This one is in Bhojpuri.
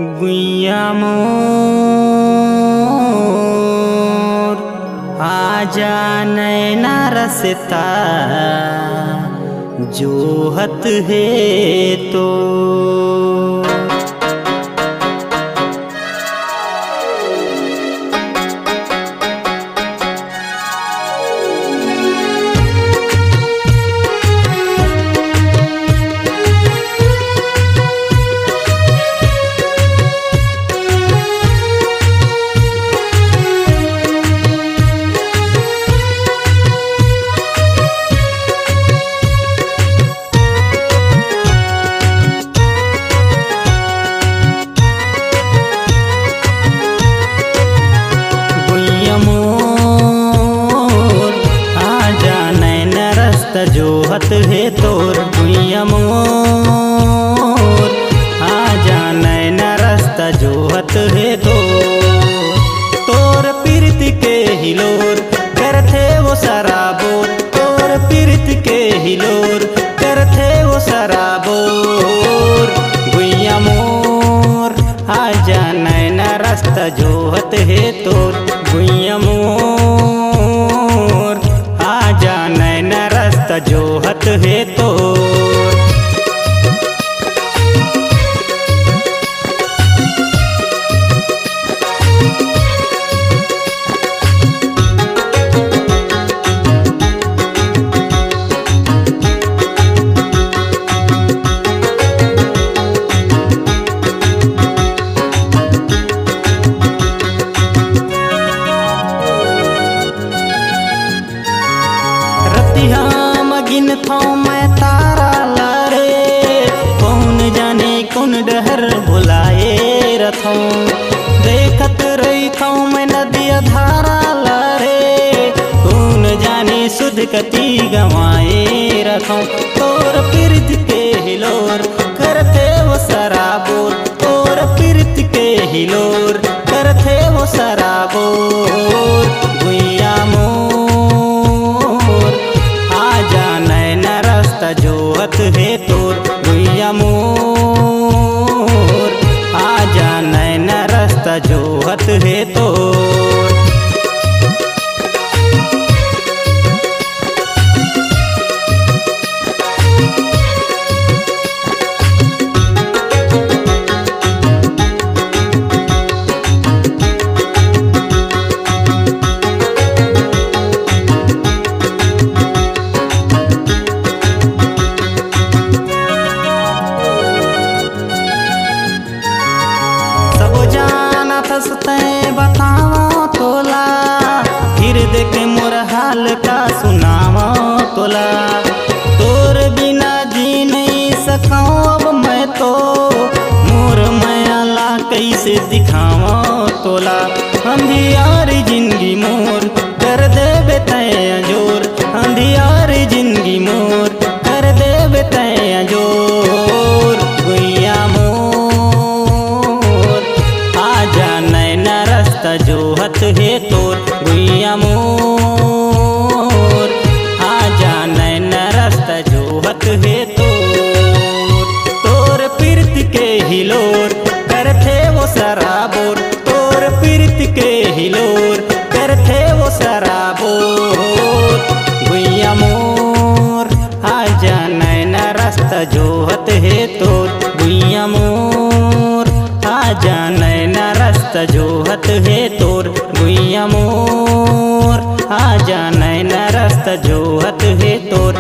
गुइया मोर आजा नैना रसता जोहत है तो जोहत है तोर गुइया मोर आजा नैना रास्ता जोहत है तोर पीरत के हिलोर करथे वो शराबोर तोर पीरत के हिलोर करथे वो शराबोर गुइया मोर आजा नैना रास्ता जोहत है तोर गुइया मोर आजा नैना रास्ता जोहत है तोर मगिन थो मैं तारा लारे कौन जाने कौन डहर भुलाए रथो देखत रही थो मैं नदिया धारा लारे कौन जाने सुध कती गवाए रथो तोर पीरत के हिलोर करथे वो शराबोर तोर पीरत के हिलोर करथे वो शराबोर गुइया मोर आजा नैना रास्ता जोहत है तोर गुइया मोर आजा नैना रास्ता जोहत है तोर बताओ तोला फिर देखे मोर हाल का सुनाओ तोला तोर बिना जी नहीं सकाओ अब मैं तो मोर माया ला कैसे दिखाओ तोला अंधियार जिंदगी मोर कर देवे तय जोर अंधियार जिंदगी मोर कर देवे तय जोर गुइया मोर आजा नैना रास्ता जोहत है तोर गुइया मोर आजा नैना रास्ता जोहत है तोर पीरत के हिलोर करथे वो शराबोर तोर पीरत के हिलोर करथे वो शराबोर गुइया मोर आजा नैना रास्ता जोहत है तोर गुइया मोर आजा नैना रास्ता जोहत है तोर गुइया मोर आजा नैना रास्ता जोहत है तोर